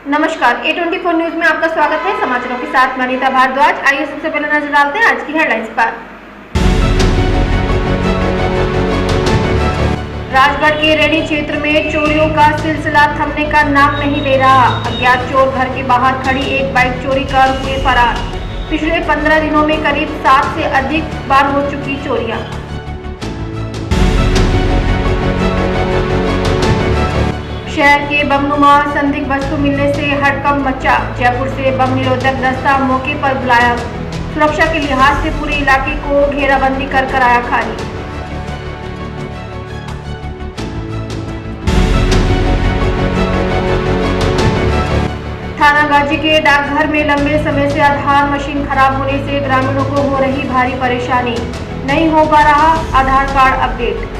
नमस्कार, A24 news में आपका स्वागत है। समाचारों के साथ मैं अनीता भारद्वाज। आइए सबसे पहले नजर डालते हैं आज की हेडलाइंस पर। राजगढ़ के रेणी क्षेत्र में चोरियों का सिलसिला थमने का नाम नहीं ले रहा। अज्ञात चोर घर के बाहर खड़ी एक बाइक चोरी कर हुए फरार। पिछले 15 दिनों में करीब 7 से अधिक बार हो चुकी चोरियां। शहर के बमनुमा संदिग्ध वस्तु मिलने से हड़कंप मचा। जयपुर से बम निरोधक दस्ता मौके पर बुलाया। सुरक्षा के लिहाज से पूरे इलाके को घेराबंदी कर कराया खाली। थाना गाजी के डाकघर में लंबे समय से आधार मशीन खराब होने से ग्रामीणों को हो रही भारी परेशानी। नहीं हो पा रहा आधार कार्ड अपडेट।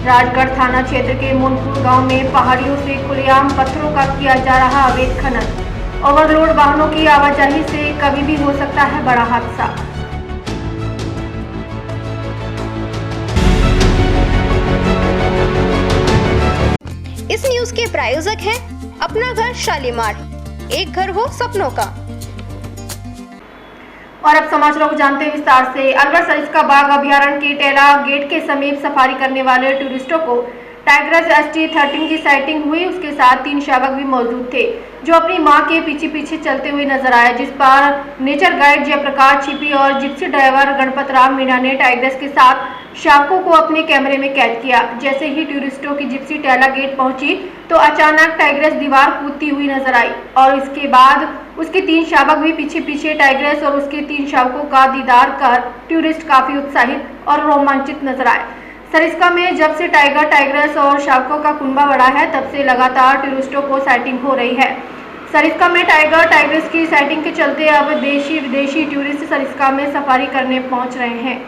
राजगढ़ थाना क्षेत्र के मोनपुर गांव में पहाड़ियों से खुलेआम पत्थरों का किया जा रहा अवैध खनन। ओवरलोड वाहनों की आवाजाही से कभी भी हो सकता है बड़ा हादसा। इस न्यूज के प्रायोजक हैं अपना घर शालीमार, एक घर हो सपनों का। और अब समाचारों को जानते हैं विस्तार से। अलवर सरिस्का बाग अभयारण्य के टेला गेट के समीप सफारी करने वाले टूरिस्टों को टाइग्रस ST-13 की साइटिंग हुई। उसके साथ 3 शावक भी मौजूद थे जो अपनी मां के पीछे पीछे चलते हुए नजर आए, जिस पर नेचर गाइड जयप्रकाश छिपी और जिप्सी ड्राइवर गणपत राम मीणा ने टाइग्रस के साथ शावकों को अपने कैमरे में कैद किया। जैसे ही टूरिस्टों की जिप्सी टेला गेट पहुंची तो अचानक टाइग्रस दीवार कूदती हुई नजर आई और इसके बाद उसके 3 शावक भी पीछे पीछे टाइग्रस और उसके 3 शावकों का दीदार कर टूरिस्ट काफी उत्साहित और रोमांचित नजर आए। सरिस्का में जब से टाइग्रस और शावकों का कुनबा बढ़ा है तब से लगातार टूरिस्टों को साइटिंग हो रही है। सरिस्का में टाइग्रस की साइटिंग के चलते अब देशी विदेशी टूरिस्ट सरिस्का में सफारी करने पहुंच रहे हैं।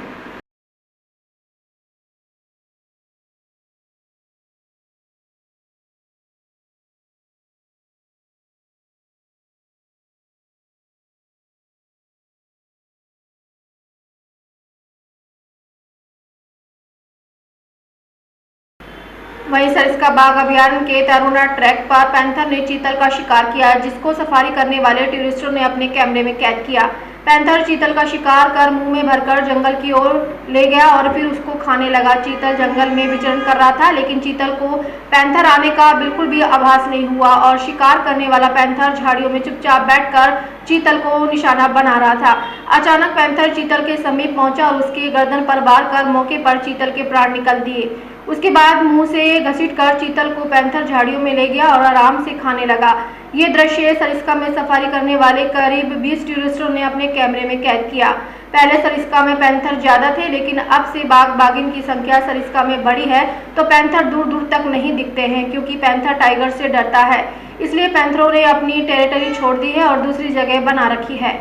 वहीं सरिस्का बाग अभयारण्य के तरुणा ट्रैक पर पैंथर ने चीतल का शिकार किया, जिसको सफारी करने वाले टूरिस्टों ने अपने कैमरे में कैद किया। पैंथर चीतल का शिकार कर मुंह में भरकर जंगल की ओर ले गया और फिर उसको खाने लगा। चीतल जंगल में विचरण कर रहा था, लेकिन चीतल को पैंथर आने का बिल्कुल भी आभास नहीं हुआ और शिकार करने वाला पैंथर झाड़ियों में चुपचाप बैठकर चीतल को निशाना बना रहा था। अचानक पैंथर चीतल के समीप पहुंचा और उसके गर्दन पर वार कर मौके पर चीतल के प्राण निकल दिए। उसके बाद मुंह से घसीटकर चीतल को पैंथर झाड़ियों में ले गया और आराम से खाने लगा। ये दृश्य सरिस्का में सफारी करने वाले करीब 20 टूरिस्टों ने अपने कैमरे में कैद किया। पहले सरिस्का में पैंथर ज्यादा थे, लेकिन अब से बाघ बाघिन की संख्या सरिस्का में बढ़ी है तो पैंथर दूर दूर तक नहीं दिखते हैं, क्योंकि पैंथर टाइगर से डरता है। इसलिए पैंथरों ने अपनी टेरिटरी छोड़ दी है और दूसरी जगह बना रखी है।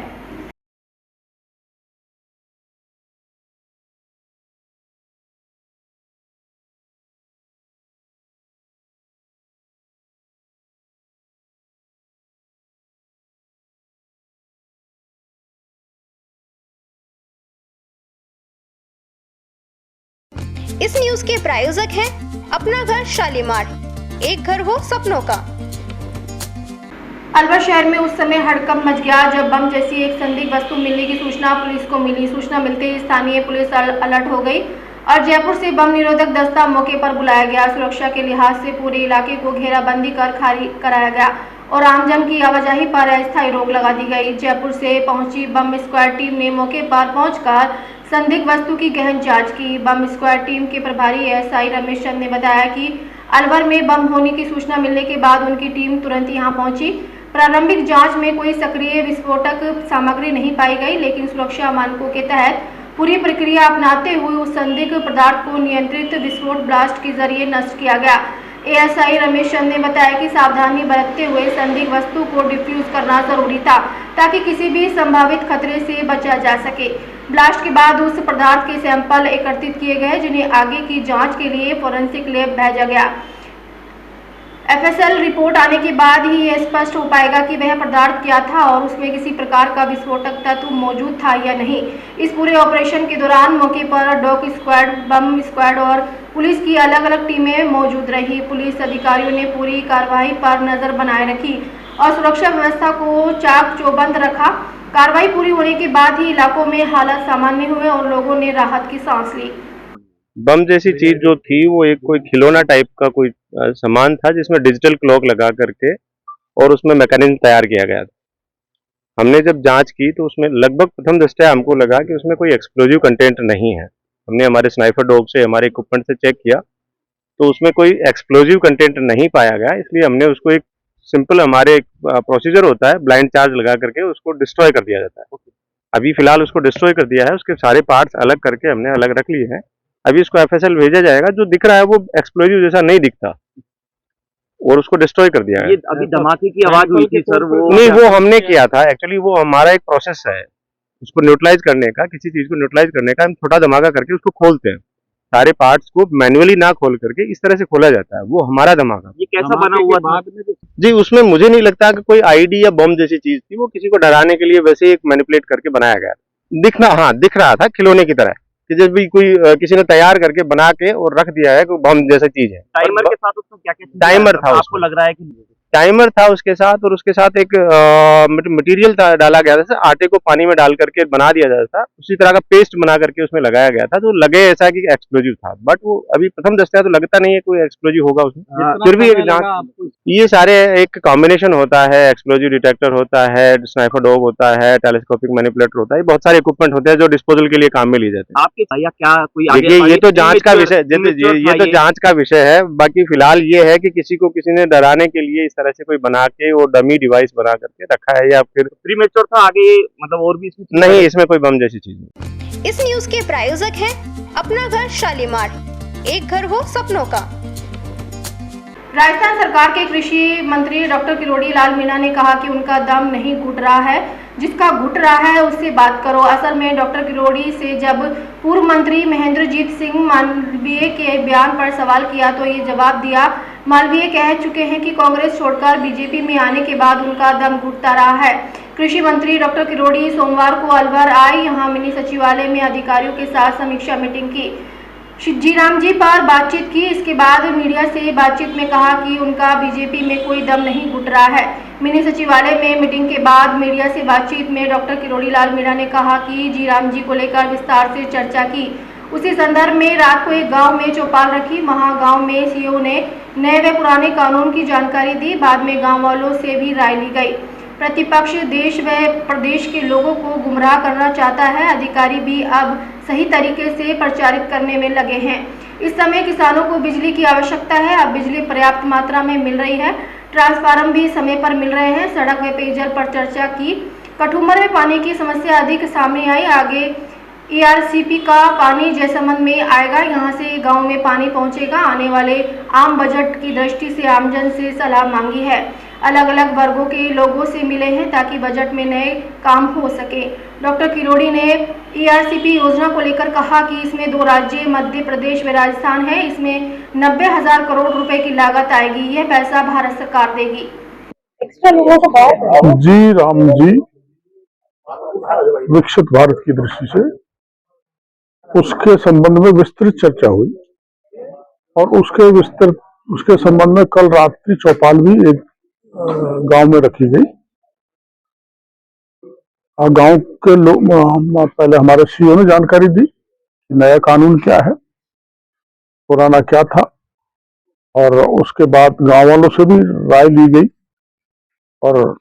इस न्यूज के प्रायोजक हैं अपना घर शालीमार, एक घर हो सपनों का। अलवर शहर में उस समय हड़कंप मच गया जब बम जैसी एक संदिग्ध वस्तु मिलने की सूचना पुलिस को मिली। सूचना मिलते ही स्थानीय पुलिस अलर्ट हो गई और जयपुर से बम निरोधक दस्ता मौके पर बुलाया गया। सुरक्षा के लिहाज से पूरे इलाके को घेराबंदी कर खाली कराया गया और आमजन की आवाजाही पर अस्थायी रोक लगा दी गई। जयपुर से पहुंची बम स्क्वाड टीम ने मौके पर पहुंचकर संदिग्ध वस्तु की गहन जांच की। बम स्क्वाड टीम के प्रभारी SI रमेश चंद ने बताया कि अलवर में बम होने की सूचना मिलने के बाद उनकी टीम तुरंत यहां पहुंची। प्रारंभिक जांच में कोई सक्रिय विस्फोटक सामग्री नहीं पाई गई, लेकिन सुरक्षा मानकों के तहत पूरी प्रक्रिया अपनाते हुए उस संदिग्ध पदार्थ को नियंत्रित विस्फोट ब्लास्ट के जरिए नष्ट किया गया। ASI रमेश चंद ने बताया कि सावधानी बरतते हुए संदिग्ध वस्तु को डिफ्यूज करना जरूरी था ताकि किसी भी संभावित खतरे से बचा जा सके। ब्लास्ट के बाद उस पदार्थ के सैंपल एकत्रित किए गए, जिन्हें आगे की जांच के लिए फोरेंसिक लैब भेजा गया। एफएसएल रिपोर्ट आने के बाद ही यह स्पष्ट हो पाएगा कि वह पदार्थ क्या था और उसमें किसी प्रकार का विस्फोटक तत्व मौजूद था या नहीं। इस पूरे ऑपरेशन के दौरान मौके पर डॉग स्क्वाड, बम स्क्वाड और पुलिस की अलग-अलग टीमें मौजूद रही। पुलिस अधिकारियों ने पूरी कार्रवाई पर नजर बनाए रखी और सुरक्षा व्यवस्था को चाक चौबंद रखा। कार्रवाई पूरी होने के बाद ही इलाकों में हालात सामान्य हुए और लोगों ने राहत की सांस ली। बम जैसी चीज जो थी वो एक कोई खिलौना टाइप का कोई सामान था जिसमें डिजिटल क्लॉक लगा करके और उसमें मैकेनिज्म तैयार किया गया था। हमने जब जांच की तो उसमें लगभग प्रथम दृष्टया हमको लगा कि उसमें कोई एक्सप्लोजिव कंटेंट नहीं है। हमने हमारे स्नाइपर डॉग से, हमारे इक्विपमेंट से चेक किया तो उसमें कोई एक्सप्लोजिव कंटेंट नहीं पाया गया, इसलिए हमने उसको एक सिंपल हमारे प्रोसीजर होता है, ब्लाइंड चार्ज लगा करके उसको डिस्ट्रॉय कर दिया जाता है। अभी फिलहाल उसको डिस्ट्रॉय कर दिया है, उसके सारे पार्ट्स अलग करके हमने अलग रख लिए हैं। अभी इसको एफएसएल भेजा जाएगा। जो दिख रहा है वो एक्सप्लोजिव जैसा नहीं दिखता और उसको डिस्ट्रॉय कर दिया है। ये अभी धमाके की आवाज हुई थी सर, वो नहीं, वो हमने किया था। एक्चुअली वो हमारा एक प्रोसेस है उसको न्यूट्रलाइज करने का, किसी चीज को न्यूट्रलाइज करने का। हम छोटा धमाका करके उसको खोलते हैं, सारे पार्ट्स को मैन्युअली ना खोल करके इस तरह से खोला जाता है। वो हमारा धमाका। ये कैसा बना हुआ था? जी, उसमें मुझे नहीं लगता कि कोई आईडी या बम जैसी चीज थी। वो किसी को डराने के लिए वैसे एक मैनिपुलेट करके बनाया गया। दिख रहा था खिलौने की तरह कि जब भी कोई किसी ने तैयार करके बना के और रख दिया है, कोई बम जैसा चीज है। टाइमर के साथ उसमें क्या क्या टाइमर था, आपको लग रहा है कि टाइमर था उसके साथ, और उसके साथ एक मटेरियल डाला गया था। आटे को पानी में डाल करके बना दिया जाता था, उसी तरह का पेस्ट बना करके उसमें लगाया गया था, तो लगे ऐसा कि एक्सप्लोजिव था। बट वो अभी प्रथम दृष्टया तो लगता नहीं है कोई एक्सप्लोजिव होगा उसमें। फिर भी एक जांच, ये सारे एक कॉम्बिनेशन होता है। एक्सप्लोजिव डिटेक्टर होता है, स्नाइपर डॉग होता है, टेलीस्कोपिक मैनिपुलेटर होता है, बहुत सारे इक्विपमेंट होते हैं जो डिस्पोजल के लिए काम में लिए जाते हैं। आपके या क्या कोई देखिए, ये तो जांच का विषय, ये तो जांच का विषय है। बाकी फिलहाल ये है कि किसी को किसी ने डराने के लिए इस तरह से कोई बना के और डमी डिवाइस बना करके रखा है, या फिर प्रीमेच्योर था आगे, मतलब और भी इसमें नहीं, इसमें कोई बम जैसी चीज नहीं। इस न्यूज के प्रायोजक हैं अपना घर शालीमार, एक घर हो सपनों का। राजस्थान सरकार के कृषि मंत्री डॉक्टर किरोड़ी लाल मीणा ने कहा कि उनका दम नहीं घुट रहा है, जिसका घुट रहा है उससे बात करो। असल में डॉक्टर किरोड़ी से जब पूर्व मंत्री महेंद्रजीत सिंह मालवीय के बयान पर सवाल किया तो ये जवाब दिया। मालवीय कह चुके हैं कि कांग्रेस छोड़कर बीजेपी में आने के बाद उनका दम घुटता रहा है। कृषि मंत्री डॉक्टर किरोड़ी सोमवार को अलवर आए, यहाँ मिनी सचिवालय में अधिकारियों के साथ समीक्षा मीटिंग की, जीराम जी पर बातचीत की। इसके बाद मीडिया से बातचीत में कहा कि उनका बीजेपी में कोई दम नहीं घुट रहा है। मिनी सचिवालय में मीटिंग के बाद मीडिया से बातचीत में डॉक्टर किरोड़ी लाल मीणा ने कहा कि जीराम जी को लेकर विस्तार से चर्चा की। उसी संदर्भ में रात को एक गांव में चौपाल रखी। वहां गांव में सीओ ने नए व पुराने कानून की जानकारी दी। बाद में गाँव वालों से भी राय ली गई। प्रतिपक्ष देश व प्रदेश के लोगों को गुमराह करना चाहता है। अधिकारी भी अब सही तरीके से प्रचारित करने में लगे हैं। इस समय किसानों को बिजली की आवश्यकता है। अब बिजली पर्याप्त मात्रा में मिल रही है, ट्रांसफार्मर भी समय पर मिल रहे हैं। सड़क व पेयजल पर चर्चा की। कठुमर में पानी की समस्या अधिक सामने आई। आगे ERCP का पानी जैसलमेर में आएगा, यहाँ से गांव में पानी पहुंचेगा। आने वाले आम बजट की दृष्टि से आमजन से सलाह मांगी है। अलग अलग वर्गों के लोगों से मिले हैं ताकि बजट में नए काम हो सके। डॉक्टर किरोड़ी ने ERCP योजना को लेकर कहा कि इसमें 2 राज्य मध्य प्रदेश व राजस्थान है। इसमें 90,000 करोड़ रुपए की लागत आएगी। यह पैसा भारत सरकार देगी। जी राम जी, विकसित भारत की दृष्टि से उसके संबंध में विस्तृत चर्चा हुई और उसके संबंध में कल रात्रि चौपाल भी एक गांव में रखी गई। और गांव के लोग, पहले हमारे सीओ ने जानकारी दी कि नया कानून क्या है, पुराना क्या था, और उसके बाद गांव वालों से भी राय ली गई। और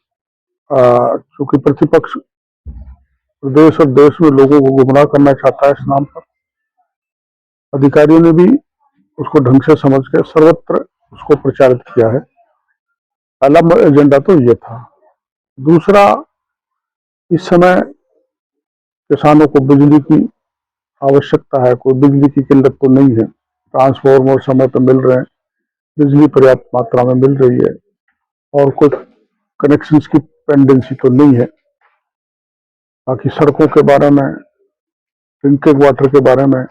चूंकि प्रतिपक्ष प्रदेश और देश में लोगों को गुमराह करना चाहता है, इस नाम पर अधिकारियों ने भी उसको ढंग से समझ के सर्वत्र उसको प्रचारित किया है। पहला एजेंडा तो ये था। दूसरा, इस समय किसानों को बिजली की आवश्यकता है, कोई बिजली की किल्लत तो नहीं है। ट्रांसफार्मर समय पर मिल रहे हैं, बिजली पर्याप्त मात्रा में मिल रही है, और कोई कनेक्शंस की पेंडेंसी तो नहीं है। बाकी सड़कों के बारे में, ड्रिंकिंग वाटर के बारे में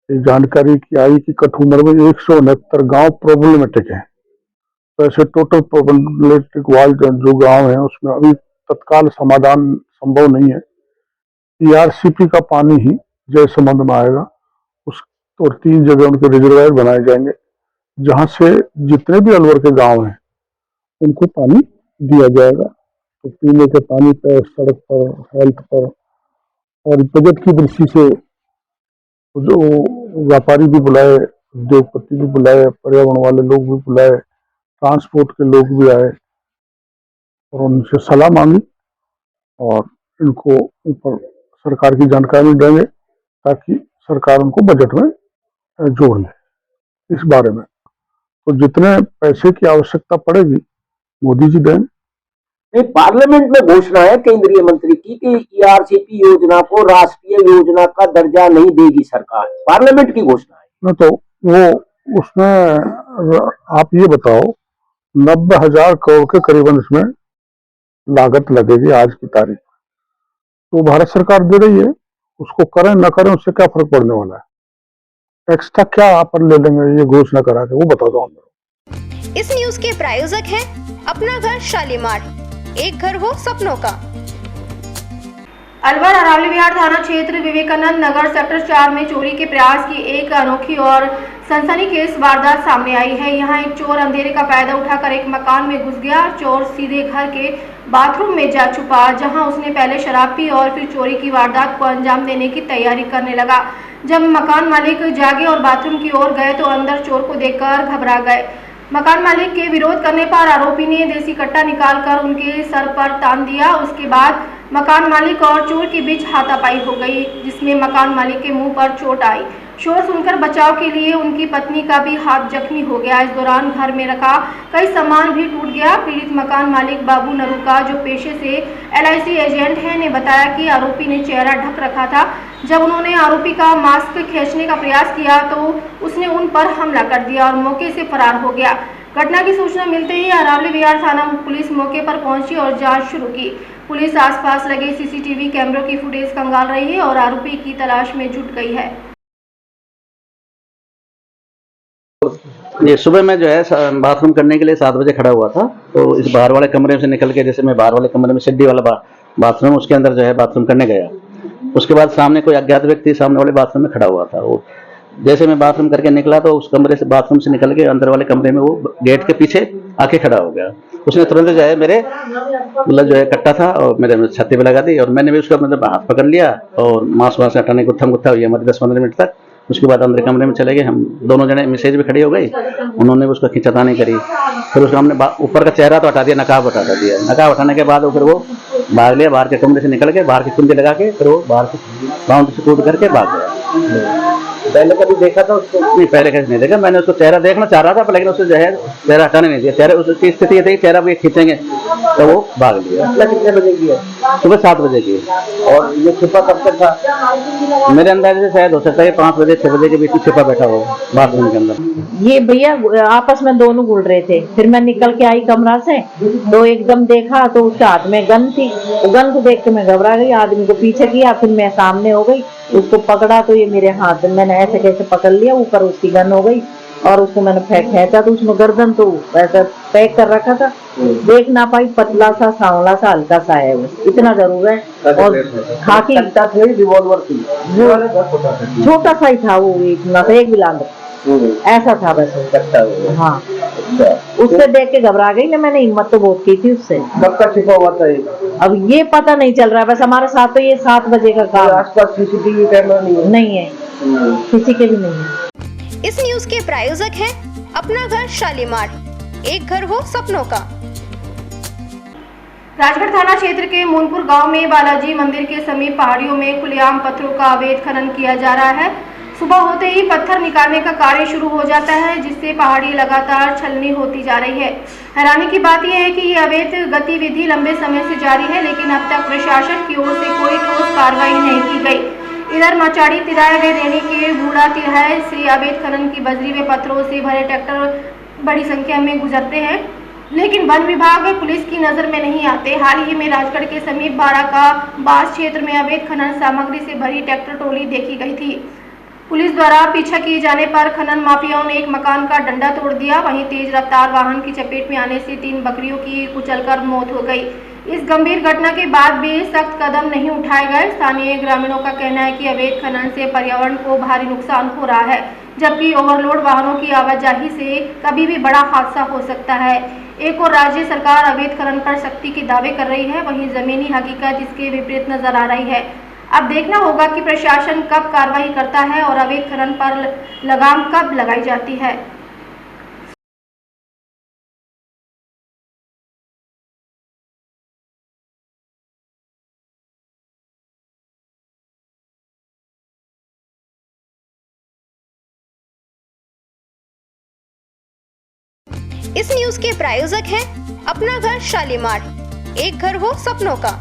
जानकारी की आई कि कठुमर में 169 गांव प्रॉब्लमेटिक है। तो ऐसे टोटल प्रोबेबिलिस्टिक वाल जो गांव है उसमें अभी तत्काल समाधान संभव नहीं है। ERCP का पानी ही जयसमंद में आएगा, उस और 3 जगह उनके रिजर्वायर बनाए जाएंगे जहां से जितने भी अलवर के गांव हैं उनको पानी दिया जाएगा। तो पीने के पानी पर, सड़क पर, हेल्थ पर और बजट की दृष्टि से जो व्यापारी भी बुलाए, उद्योगपति भी बुलाए, पर्यावरण वाले लोग भी बुलाए, ट्रांसपोर्ट के लोग भी आए और उनसे सलाह मांगी और इनको ऊपर सरकार की जानकारी देंगे ताकि सरकार उनको बजट में जोड़ ले इस बारे में। तो जितने पैसे की आवश्यकता पड़ेगी मोदी जी देंगे। पार्लियामेंट में घोषणा है केंद्रीय मंत्री की कि ERCP योजना को राष्ट्रीय योजना का दर्जा नहीं देगी सरकार, पार्लियामेंट की घोषणा है। न तो वो उसमें आप ये बताओ 90,000 करोड़ के करीबन इसमें लागत लगेगी आज की तारीख में, तो भारत सरकार दे रही है, उसको करें न करें उससे क्या फर्क पड़ने वाला है। एक्स्ट्रा क्या अपन ले लेंगे ये घोषणा करा के, वो बता दो। इस न्यूज के प्रायोजक हैं अपना घर शालीमार, एक घर हो सपनों का। अलवर अरावली विहार थाना क्षेत्र विवेकानंद नगर सेक्टर 4 में चोरी के प्रयास की एक अनोखी और सनसनीखेज वारदात सामने आई है। यहां एक चोर अंधेरे का फायदा उठाकर एक मकान में घुस गया। चोर सीधे घर के बाथरूम में जा छुपा, जहां उसने पहले शराब पी और फिर चोरी की वारदात को अंजाम देने की तैयारी करने लगा। जब मकान मालिक जागे और बाथरूम की ओर गए तो अंदर चोर को देखकर घबरा गए। मकान मालिक के विरोध करने पर आरोपी ने देसी कट्टा निकालकर उनके सर पर तान दिया। उसके बाद मकान मालिक और चोर के बीच हाथापाई हो गई, जिसमें मकान मालिक के मुंह पर चोट आई। शोर सुनकर बचाव के लिए उनकी पत्नी का भी हाथ जख्मी हो गया। इस दौरान घर में रखा कई सामान भी टूट गया। पीड़ित मकान मालिक बाबू नरूका, जो पेशे से LIC एजेंट है, ने बताया कि आरोपी ने चेहरा ढक रखा था। जब उन्होंने आरोपी का मास्क खींचने का प्रयास किया तो उसने उन पर हमला कर दिया और मौके से फरार हो गया। घटना की सूचना मिलते ही अरावली विहार थाना पुलिस मौके पर पहुंची और जांच शुरू की। पुलिस आसपास लगे CCTV कैमरों की फुटेज खंगाल रही है और आरोपी की तलाश में जुट गई है। ये सुबह मैं जो है बाथरूम करने के लिए 7 बजे खड़ा हुआ था, तो इस बाहर वाले कमरे से निकल के, जैसे मैं बाहर वाले कमरे में सीढ़ी वाला बाथरूम, उसके अंदर जो है बाथरूम करने गया। उसके बाद सामने कोई अज्ञात व्यक्ति सामने वाले बाथरूम में खड़ा हुआ था। वो जैसे मैं बाथरूम करके निकला तो उस कमरे से, बाथरूम से निकल के अंदर वाले कमरे में वो गेट के पीछे आके खड़ा हो गया। उसने तुरंत जो है मेरे मतलब जो है कट्टा था और मेरे छाती पे लगा दी और मैंने भी उसका मतलब हाथ पकड़ लिया और मांस वांस हटाने को गुत्था हुई हमारे 10-15 मिनट तक। उसके बाद अंदर कमरे में चले गए हम दोनों जने, मिसेज भी खड़ी हो गई, उन्होंने भी उसका खींचातानी करी। फिर उसको हमने ऊपर का चेहरा तो हटा दिया, नकाब हटा दिया। नकाब हटाने के बाद फिर वो भाग लिया, बाहर के कमरे से निकल के बाहर की कुंडी लगा के फिर वो बाहर बाउंड्री से कूद करके भाग गया। पहले कभी देखा था उसको? नहीं, पहले कैसे नहीं देखा। मैंने उसको चेहरा देखना चाह रहा था लेकिन उससे जो है चेहरा हटाने नहीं दिया। चेहरा उसकी स्थिति ये थी चेहरा भी खींचेंगे तो वो भाग लिया। कितने बजे की है? सुबह 7 बजे की। और ये छिपा कब तक था? मेरे अंदाजे से शायद हो सकता है 5 बजे 6 बजे के बीच में छिपा बैठा हो बाथरूम के अंदर। ये भैया आपस में दोनों गुल रहे थे। फिर मैं निकल के आई कमरा से तो एकदम देखा तो उसके हाथ में गन थी। गन को देख के मैं घबरा गई, आदमी को पीछे किया, फिर मैं सामने हो गई, उसको पकड़ा तो ये मेरे हाथ में मैंने ऐसे कैसे पकड़ लिया, ऊपर उसकी गन हो गई और उसको मैंने खींचा तो उसमें गर्दन तो ऐसा पैक कर रखा था, देख ना पाई। पतला सा, सांवला सा, हल्का सा है वो, इतना जरूर है। और खाकी रिवॉल्वर थी, छोटा सा ही था वो, एक बिलांद ऐसा था बस। हाँ, उससे देख के घबरा गई ना, मैंने हिम्मत तो बहुत की थी उससे। कब का छिपा हुआ था ये? अब ये पता नहीं चल रहा है, बस हमारे साथ तो ये 7 बजे का काम। आसपास CCTV कैमरा नहीं है? नहीं है, किसी के भी नहीं है। इस न्यूज के प्रायोजक हैं अपना घर शालीमार, एक घर हो सपनों का। राजगढ़ थाना क्षेत्र के मूनपुर गांव में बालाजी मंदिर के समीप पहाड़ियों में खुलेआम पत्थरों का अवैध खनन किया जा रहा है। सुबह होते ही पत्थर निकालने का कार्य शुरू हो जाता है, जिससे पहाड़ी लगातार छलनी होती जा रही है। हैरानी की बात यह है कि ये अवैध गतिविधि लंबे समय से जारी है, लेकिन अब तक प्रशासन की ओर से कोई ठोस कार्रवाई नहीं की गई। इधर मचाड़ी तिराए व रेणी के बूढ़ा तिराए से अवैध खनन की बजरी व पत्थरों से भरे ट्रैक्टर बड़ी संख्या में गुजरते हैं, लेकिन वन विभाग व पुलिस की नजर में नहीं आते। हाल ही में राजगढ़ के समीप बारा का बास क्षेत्र में अवैध खनन सामग्री से भरी ट्रैक्टर टोली देखी गई थी। पुलिस द्वारा पीछा किए जाने पर खनन माफियाओं ने एक मकान का डंडा तोड़ दिया। वहीं तेज रफ्तार वाहन की चपेट में आने से 3 बकरियों की कुचलकर मौत हो गई। इस गंभीर घटना के बाद भी सख्त कदम नहीं उठाए गए। स्थानीय ग्रामीणों का कहना है कि अवैध खनन से पर्यावरण को भारी नुकसान हो रहा है, जबकि ओवरलोड वाहनों की आवाजाही से कभी भी बड़ा हादसा हो सकता है। एक और राज्य सरकार अवैध खनन पर सख्ती के दावे कर रही है, वहीं जमीनी हकीकत इसके विपरीत नजर आ रही है। अब देखना होगा कि प्रशासन कब कार्रवाई करता है और अवैध खनन पर लगाम कब लगाई जाती है। इस न्यूज के प्रायोजक हैं अपना घर शालीमार, एक घर हो सपनों का।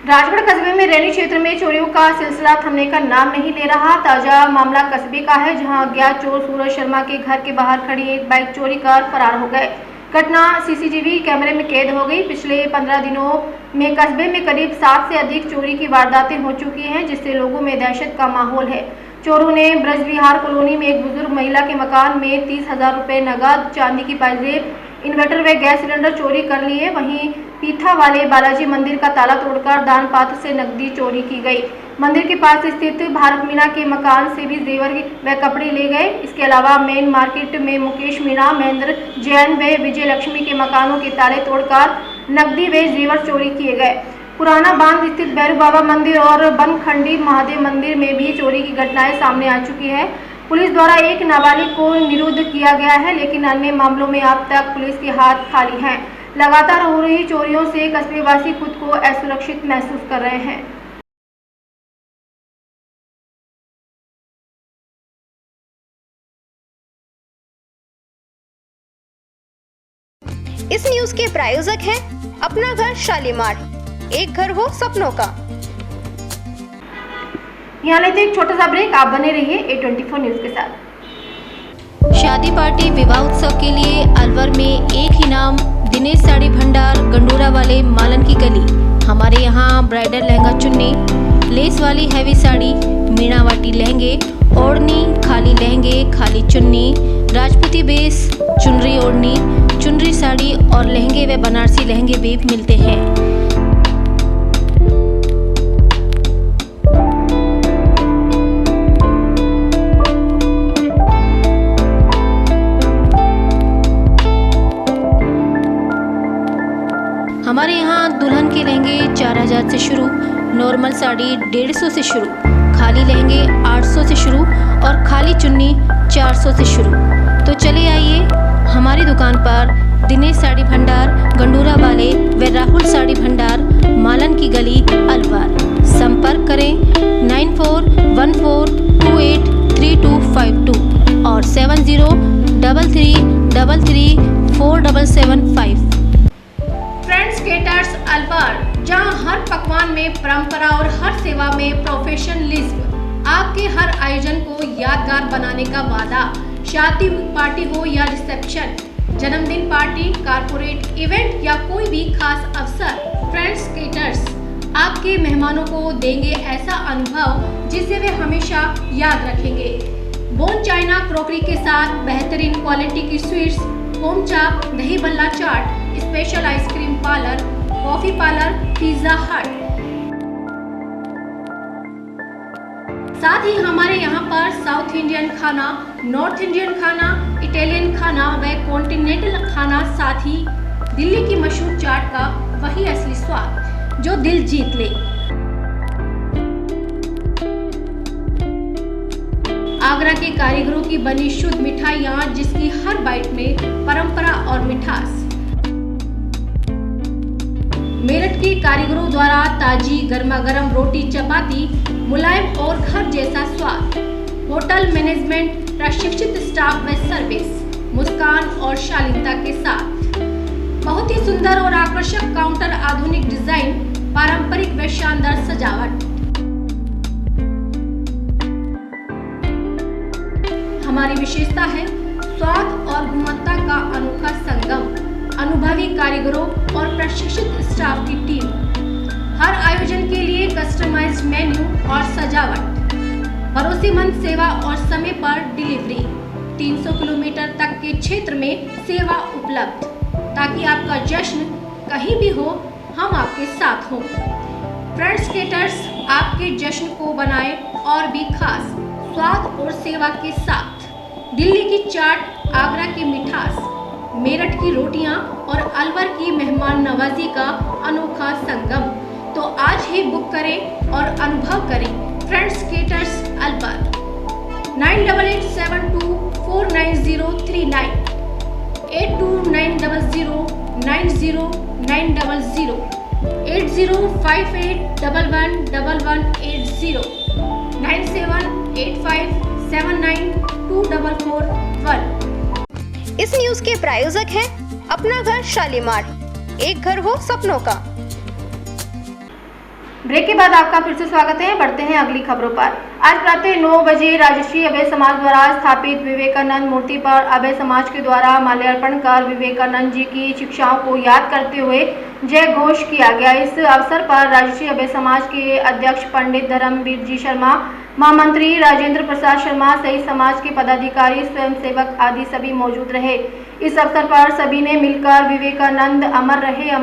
राजगढ़ कस्बे में रैनी क्षेत्र में चोरियों का सिलसिला थमने का नाम नहीं ले रहा। ताजा मामला कस्बे का है, जहां अज्ञात चोर सूरज शर्मा के घर के बाहर खड़ी एक बाइक चोरी कर फरार हो गए। घटना सीसीटीवी कैमरे में कैद हो गई। पिछले 15 दिनों में कस्बे में करीब 7 से अधिक चोरी की वारदातें हो चुकी हैं, जिससे लोगों में दहशत का माहौल है। चोरों ने ब्रज विहार कॉलोनी में एक बुजुर्ग महिला के मकान में 30,000 रुपए नगद, चांदी की पाजेब, इन्वर्टर व गैस सिलेंडर चोरी कर लिए। वहीं पीथा वाले बालाजी मंदिर का ताला तोड़कर दान पात्र से नकदी चोरी की गई। मंदिर के पास स्थित भारत मीणा के मकान से भी जेवर व कपड़े ले गए। इसके अलावा मेन मार्केट में मुकेश मीणा, महेंद्र जैन व विजय लक्ष्मी के मकानों के ताले तोड़कर नकदी व जेवर चोरी किए गए। पुराना बांध स्थित भैरव बाबा मंदिर और बनखंडी महादेव मंदिर में भी चोरी की घटनाएं सामने आ चुकी है। पुलिस द्वारा एक नाबालिग को निरुद्ध किया गया है, लेकिन अन्य मामलों में अब तक पुलिस के हाथ खाली हैं। लगातार हो रही चोरियों से कस्बेवासी खुद को असुरक्षित महसूस कर रहे हैं। इस न्यूज के प्रायोजक हैं अपना घर शालीमार, एक घर हो सपनों का। यहाँ लेते एक छोटा सा ब्रेक, आप बने रहिए A24 न्यूज के साथ। शादी पार्टी विवाह उत्सव के लिए अलवर में एक ही नाम, दिनेश साड़ी भंडार, गंडूरा वाले, मालन की गली। हमारे यहाँ ब्राइडल लहंगा चुन्नी, लेस वाली हैवी साड़ी, मीणावाटी लहंगे, ओढ़नी, खाली लहंगे, खाली चुन्नी, राजपूती बेस, चुनरी ओढ़नी, चुनरी साड़ी और लहंगे व बनारसी लहंगे भी मिलते हैं। हमारे यहाँ दुल्हन के लहंगे 4000 से शुरू, नॉर्मल साड़ी 150 से शुरू, खाली लहंगे 800 से शुरू और खाली चुन्नी 400 से शुरू। तो चले आइए हमारी दुकान पर, दिनेश साड़ी भंडार, गंडूरा वाले व राहुल साड़ी भंडार, मालन की गली, अलवर। संपर्क करें 9414283252 और 7033334775। फ्रेंड्स केटर्स अलवर, जहां हर पकवान में परंपरा और हर सेवा में प्रोफेशनलिज्म। आपके हर आयोजन को यादगार बनाने का वादा। शादी पार्टी हो या रिसेप्शन, जन्मदिन पार्टी, कारपोरेट इवेंट या कोई भी खास अवसर, फ्रेंड्स केटर्स आपके मेहमानों को देंगे ऐसा अनुभव जिसे वे हमेशा याद रखेंगे। बोन चाइना क्रॉकरी के साथ बेहतरीन क्वालिटी की स्वीट्स, होम चाप, दही बल्ला चाट, special ice cream parlour, coffee parlour, pizza हट। साथ ही हमारे यहाँ पर साउथ इंडियन खाना, नॉर्थ इंडियन खाना, इटालियन खाना व कॉन्टिनेंटल खाना, साथ ही दिल्ली की मशहूर चाट का वही असली स्वाद जो दिल जीत ले। आगरा के कारीगरों की बनी शुद्ध मिठाइयाँ, जिसकी हर बाइट में परंपरा और मिठास। मेरठ के कारीगरों द्वारा ताजी गर्मा गर्म रोटी चपाती, मुलायम और घर जैसा स्वाद। होटल मैनेजमेंट, प्रशिक्षित स्टाफ व सर्विस, मुस्कान और शालीनता के साथ। बहुत ही सुंदर और आकर्षक काउंटर, आधुनिक डिजाइन, पारंपरिक व शानदार सजावट। हमारी विशेषता है स्वाद और गुणवत्ता का अनोखा संगम। अनुभवी कारीगरों और प्रशिक्षित स्टाफ की टीम। हर आयोजन के लिए कस्टमाइज्ड मेन्यू और सजावट। भरोसेमंद सेवा और समय पर डिलीवरी। 300 किलोमीटर तक के क्षेत्र में सेवा उपलब्ध, ताकि आपका जश्न कहीं भी हो, हम आपके साथ हों। फ्रेंड्स केटर्स आपके जश्न को बनाए और भी खास स्वाद और सेवा के साथ। दिल्ली की चाट, आगरा की मिठास, मेरठ की रोटियां और अलवर की मेहमान नवाजी का अनोखा संगम। तो आज ही बुक करें और अनुभव करें फ्रेंड्स केटर्स अलवर। 9887249039, 8290090900, 8058111180, 9785792441। इस न्यूज के प्रायोजक हैं अपना घर शालीमार, एक घर हो सपनों का। ब्रेक के बाद आपका फिर से स्वागत है। बढ़ते हैं अगली खबरों पर। आज प्रातः 9 बजे राजश्री अभय समाज द्वारा स्थापित विवेकानंद मूर्ति पर अभय समाज के द्वारा माल्यार्पण कर विवेकानंद जी की शिक्षाओं को याद करते हुए जय घोष किया गया। इस अवसर पर राजश्री अभय समाज के अध्यक्ष पंडित धर्मवीर जी शर्मा, महामंत्री राजेंद्र प्रसाद शर्मा सहित समाज के पदाधिकारी, स्वयंसेवक आदि सभी मौजूद रहे। इस अवसर पर सभी ने मिलकर विवेकानंद अमर रहे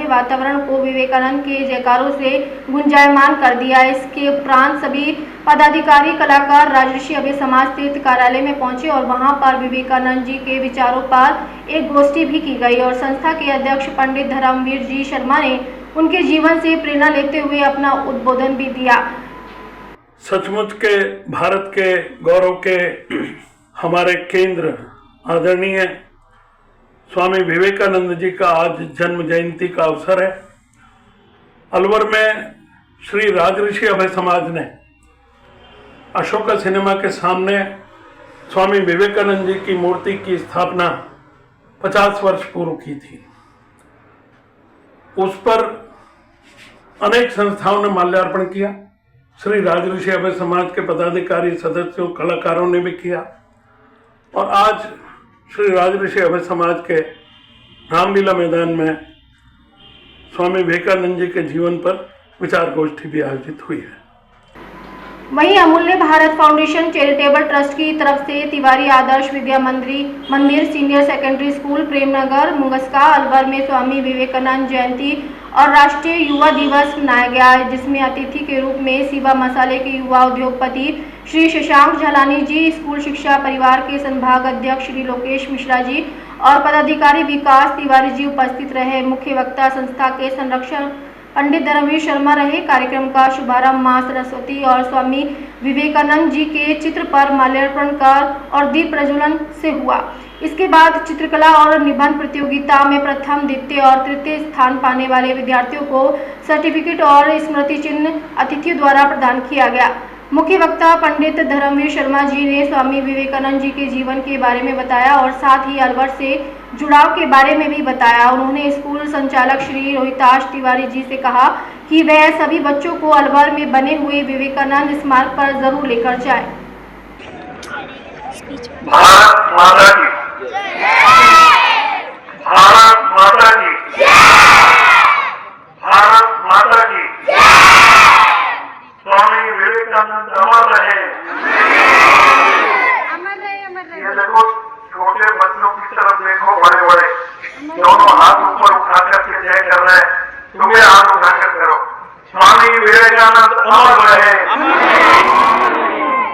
वातावरण को विवेकानंद के जयकारों से गुंजायमान कर दिया। इसके उपरांत सभी पदाधिकारी, कलाकार राजर्षि अभय समाज स्थित कार्यालय में पहुंचे और वहां पर विवेकानंद जी के विचारों पर एक गोष्ठी भी की गई और संस्था के अध्यक्ष पंडित धर्मवीर जी शर्मा ने उनके जीवन से प्रेरणा लेते हुए अपना उद्बोधन भी दिया। सचमुच के भारत के गौरव के हमारे केंद्र आदरणीय स्वामी विवेकानंद जी का आज जन्म जयंती का अवसर है। अलवर में श्री राजर्षि अभय समाज ने अशोका सिनेमा के सामने स्वामी विवेकानंद जी की मूर्ति की स्थापना 50 वर्ष पूर्व की थी। उस पर अनेक संस्थाओं ने माल्यार्पण किया। श्री राजर्षि अभय समाज के पदाधिकारी, सदस्यों, कलाकारों ने भी किया और आज श्री राजर्षि अभय समाज के रामलीला मैदान में स्वामी विवेकानंद जी के जीवन पर विचार गोष्ठी भी आयोजित हुई है। वहीं अमूल्य भारत फाउंडेशन चैरिटेबल ट्रस्ट की तरफ से Tiwari Adarsh Vidya Mandir senior secondary school Premnagar Mungaska Alwar में स्वामी विवेकानंद जयंती और राष्ट्रीय युवा दिवस मनाया गया, जिसमें अतिथि के रूप में सीबा मसाले के युवा उद्योगपति श्री शशांक झलानी जी, स्कूल शिक्षा परिवार के संभाग अध्यक्ष श्री लोकेश मिश्रा जी और पदाधिकारी विकास तिवारी जी उपस्थित रहे। मुख्य वक्ता संस्था के संरक्षक पंडित धर्मवीर शर्मा रहे। कार्यक्रम का शुभारंभ मां सरस्वती और स्वामी विवेकानंद जी के चित्र पर माल्यार्पण कर और दीप प्रज्वलन से हुआ। इसके बाद चित्रकला और निबंध प्रतियोगिता में प्रथम, द्वितीय और तृतीय स्थान पाने वाले विद्यार्थियों को सर्टिफिकेट और स्मृति चिन्ह अतिथियों द्वारा प्रदान किया गया। मुख्य वक्ता पंडित धर्मवीर शर्मा जी ने स्वामी विवेकानंद जी के जीवन के बारे में बताया और साथ ही अलवर से जुड़ाव के बारे में भी बताया। उन्होंने स्कूल संचालक श्री रोहिताश तिवारी जी से कहा कि वह सभी बच्चों को अलवर में बने हुए विवेकानंद स्मारक पर जरूर लेकर जाएं। भारत माता की भारत माता की भारत माता की स्वामी विवेकानंद अमर रहे। ये देखो, छोटे बच्चों की तरफ देखो, बड़े बड़े दोनों हाथ ऊपर उठा करके जय कर रहे हैं। तुम्हें हाथ उठा कर करो, स्वामी विवेकानंद अमर रहे।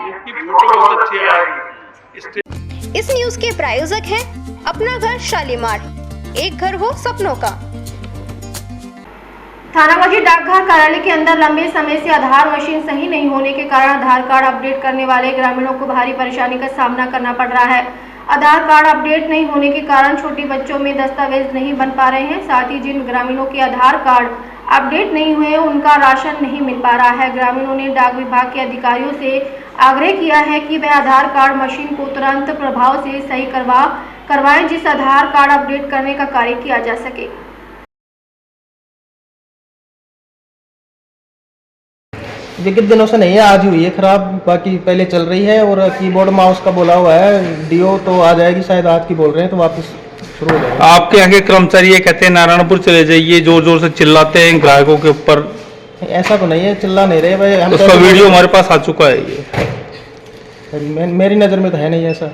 इसकी फोटो बहुत अच्छी आएगी। इस न्यूज के प्रायोजक हैं अपना घर शालीमार, एक घर हो सपनों का। थानागाजी डाकघर कार्यालय के अंदर लंबे समय से आधार मशीन सही नहीं होने के कारण आधार कार्ड अपडेट करने वाले ग्रामीणों को भारी परेशानी का सामना करना पड़ रहा है। आधार कार्ड अपडेट नहीं होने के कारण छोटे बच्चों में दस्तावेज नहीं बन पा रहे हैं। साथ ही जिन ग्रामीणों के आधार कार्ड अपडेट नहीं हुए, उनका राशन नहीं मिल पा रहा है। ग्रामीणों ने डाक विभाग के अधिकारियों से आग्रह किया है कि वह आधार कार्ड मशीन को तुरंत प्रभाव से सही करवाएं, जिस आधार कार्ड अपडेट करने का कार्य किया जा सके। ये कितने दिनों से नहीं है, आज हुई है खराब, बाकी पहले चल रही है। और कीबोर्ड माउस का बोला हुआ है, डीओ तो आ जाएगी शायद, आज की बोल रहे हैं, तो वापस शुरू हो जाएगा। आपके यहाँ के कर्मचारी ये कहते हैं नारायणपुर चले जाइए, जोर जोर से चिल्लाते हैं ग्राहकों के ऊपर। ऐसा तो नहीं है, चिल्ला नहीं रहे भाई। उसका वीडियो हमारे पास आ चुका है। ये मेरी नज़र में तो है नहीं ऐसा।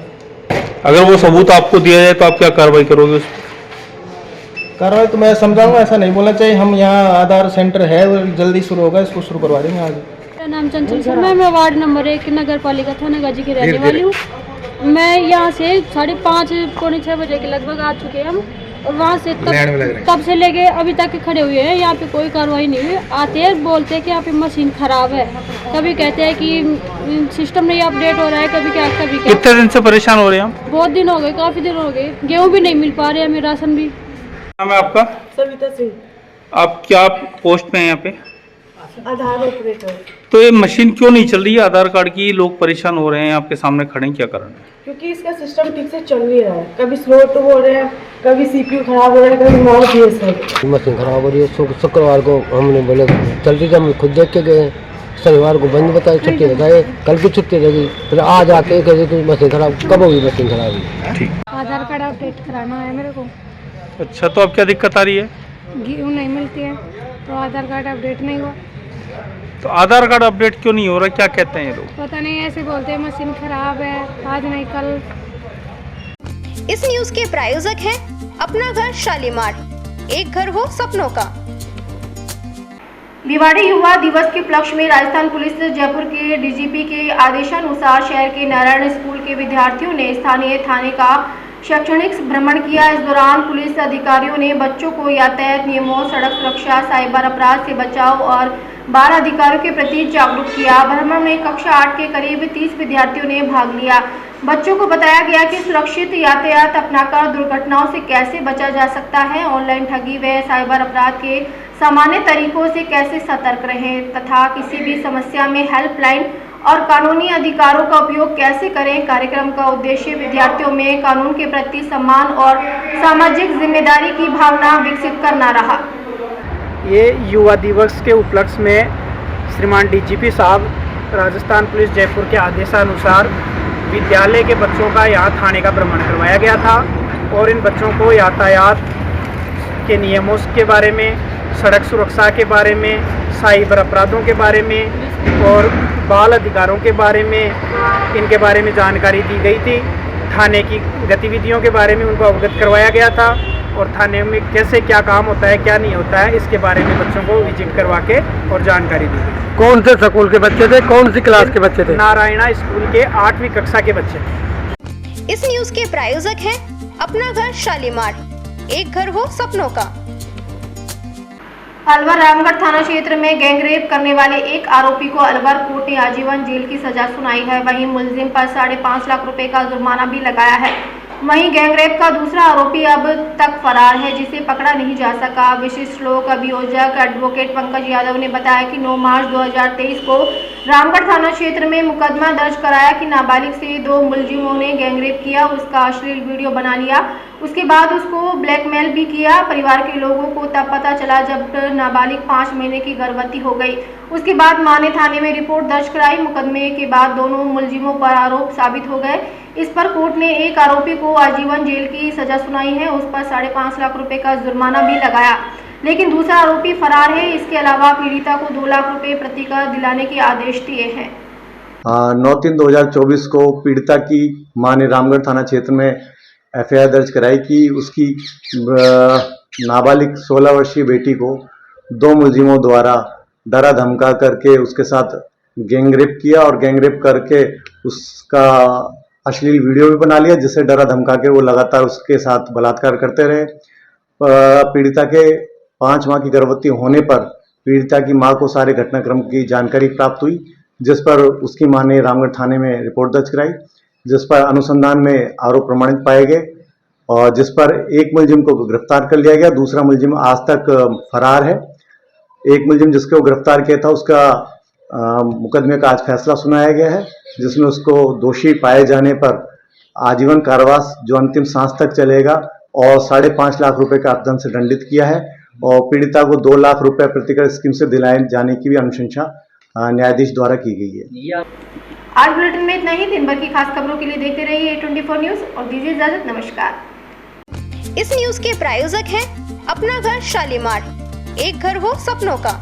अगर वो सबूत आपको दिया जाए तो आप क्या कार्रवाई करोगे उस पर? कार्रवाई तो मैं समझाऊंगा, ऐसा नहीं बोलना चाहिए। हम यहाँ आधार सेंटर है वो जल्दी शुरू होगा, इसको शुरू करवा देंगे आज। मेरा नाम चंचल शर्मा है, मैं वार्ड नंबर 1 नगर पालिका थाना गाजी की रहने वाली हूँ। मैं यहाँ से 5:30 पौने 6 बजे के लगभग आ चुके हैं हम, और वहाँ से तब से लेके अभी तक खड़े हुए हैं। यहाँ पे कोई कार्रवाई नहीं हुई। आते हैं बोलते हैं कि यहाँ पे मशीन खराब है, कभी कहते हैं कि सिस्टम नहीं अपडेट हो रहा है, कभी क्या कभी क्या। कितने दिन से परेशान हो रहे हैं हम? बहुत दिन हो गए, काफ़ी दिन हो गए। गेहूँ भी नहीं मिल पा रहे हमें, राशन भी। नाम है आपका? सविता सिंह, आप क्या पोस्ट पे हैं यहाँ पे? आधार ऑपरेटर। तो ये मशीन क्यों नहीं चल रही है आधार कार्ड की? लोग परेशान हो रहे हैं, आपके सामने खड़े हैं, क्या कारण है? क्योंकि इसका सिस्टम ठीक से चल नहीं रहा है। कभी स्लो तो हो रहे हैं, कभी सीपीयू खराब हो रहा है, कभी माउस है। मशीन खराब हो रही है। शुक्रवार को हमने बोले चल रही, हम खुद देख के गए। शनिवार को बंद बताए, छुट्टी बताए, कल की छुट्टी रहेगी। फिर आज आके कहते कि मशीन खराब। कब होगी मशीन खराब? ठीक। आधार कार्ड अपडेट कराना है मेरे को। अच्छा, तो अब क्या दिक्कत आ रही है? गेहूँ नहीं मिलती है तो आधार कार्ड अपडेट नहीं हुआ। तो आधार कार्ड अपडेट क्यों नहीं हो रहा, क्या कहते हैं ये लोग? पता नहीं, ऐसे बोलते हैं मशीन खराब है, आज नहीं कल। इस न्यूज के प्रायोजक हैं अपना घर शालीमार, एक घर हो सपनों का। भिवाड़ी युवा दिवस के उपलक्ष्य में राजस्थान पुलिस जयपुर के डीजीपी के आदेशानुसार शहर के नारायण स्कूल के विद्यार्थियों ने स्थानीय थाने का शैक्षणिक भ्रमण किया। इस दौरान पुलिस अधिकारियों ने बच्चों को यातायात नियमों, सड़क सुरक्षा, साइबर अपराध से बचाव और बाल अधिकारों के प्रति जागरूक किया। भ्रमण में कक्षा 8 के करीब 30 विद्यार्थियों ने भाग लिया। बच्चों को बताया गया कि सुरक्षित यातायात अपनाकर दुर्घटनाओं से कैसे बचा जा सकता है, ऑनलाइन ठगी व साइबर अपराध के सामान्य तरीकों से कैसे सतर्क रहें तथा किसी भी समस्या में हेल्पलाइन और कानूनी अधिकारों का उपयोग कैसे करें। कार्यक्रम का उद्देश्य विद्यार्थियों में कानून के प्रति सम्मान और सामाजिक जिम्मेदारी की भावना विकसित करना रहा। ये युवा दिवस के उपलक्ष्य में श्रीमान डीजीपी साहब राजस्थान पुलिस जयपुर के आदेशानुसार विद्यालय के बच्चों का यहाँ थाने का भ्रमण करवाया गया था और इन बच्चों को यातायात के नियमों के बारे में, सड़क सुरक्षा के बारे में, साइबर अपराधों के बारे में और बाल अधिकारों के बारे में, इनके बारे में जानकारी दी गई थी। थाने की गतिविधियों के बारे में उनको अवगत करवाया गया था और थाने में कैसे क्या काम होता है, क्या नहीं होता है, इसके बारे में बच्चों को विजिट करवा के और जानकारी दी गई। कौन से स्कूल के बच्चे थे, कौन सी क्लास के बच्चे थे? नारायणा स्कूल के 8वीं कक्षा के बच्चे थे। इस न्यूज के प्रायोजक हैं अपना घर शालीमार, एक घर हो सपनों का। अलवर रामगढ़ थाना क्षेत्र में गैंगरेप करने वाले एक आरोपी को अलवर कोर्ट ने आजीवन जेल की सजा सुनाई है। वहीं मुलजिम पर 5.5 लाख रुपए का जुर्माना भी लगाया है। वहीं गैंगरेप का दूसरा आरोपी अब तक फरार है, जिसे पकड़ा नहीं जा सका। विशिष्ट लोक अभियोजक एडवोकेट पंकज यादव ने बताया कि 9 मार्च 2023 को रामगढ़ थाना क्षेत्र में मुकदमा दर्ज कराया कि नाबालिग से 2 मुलजिमों ने गैंगरेप किया, उसका अश्लील वीडियो बना लिया, उसके बाद उसको ब्लैकमेल भी किया। परिवार के लोगों को तब पता चला जब नाबालिग 5 महीने की गर्भवती हो गई। उसके बाद मां ने थाने में रिपोर्ट दर्ज कराई। मुकदमे के बाद दोनों मुलजिमों पर आरोप साबित हो गए। इस पर कोर्ट ने एक आरोपी को आजीवन जेल की सजा सुनाई है, उस पर 5.5 लाख रुपए का जुर्माना भी लगाया, लेकिन दूसरा आरोपी फरार है। इसके अलावा पीड़िता को 2 लाख रुपए प्रतिकर दिलाने के आदेश दिए हैं। 9/3/2024 को पीड़िता की मां ने रामगढ़ थाना क्षेत्र में FIR दर्ज कराई कि उसकी नाबालिग 16 वर्षीय बेटी को 2 मुलजिमों द्वारा डरा धमका करके उसके साथ गैंगरेप किया और गैंगरेप करके उसका अश्लील वीडियो भी बना लिया, जिससे डरा धमका के वो लगातार उसके साथ बलात्कार करते रहे। पीड़िता के 5 माह की गर्भवती होने पर पीड़िता की मां को सारे घटनाक्रम की जानकारी प्राप्त हुई, जिस पर उसकी मां ने रामगढ़ थाने में रिपोर्ट दर्ज कराई, जिस पर अनुसंधान में आरोप प्रमाणित पाए गए और जिस पर एक मुलजिम को गिरफ्तार कर लिया गया। दूसरा मुलजिम आज तक फरार है। एक मुलजिम जिसको गिरफ्तार किया था उसका मुकदमे का आज फैसला सुनाया गया है, जिसमें उसको दोषी पाए जाने पर आजीवन कारावास जो अंतिम सांस तक चलेगा और 5.5 लाख रुपए का अर्थदंड से दंडित किया है और पीड़िता को 2 लाख रुपए प्रतिकर स्कीम से दिलाए जाने की भी अनुशंसा न्यायाधीश द्वारा की गई है। आज बुलेटिन में इतना ही। दिन भर की खास खबरों के लिए देखते रहिए A24 न्यूज और दीजिए इजाजत। नमस्कार। इस न्यूज के प्रायोजक हैं अपना घर शालीमार, एक घर हो सपनों का।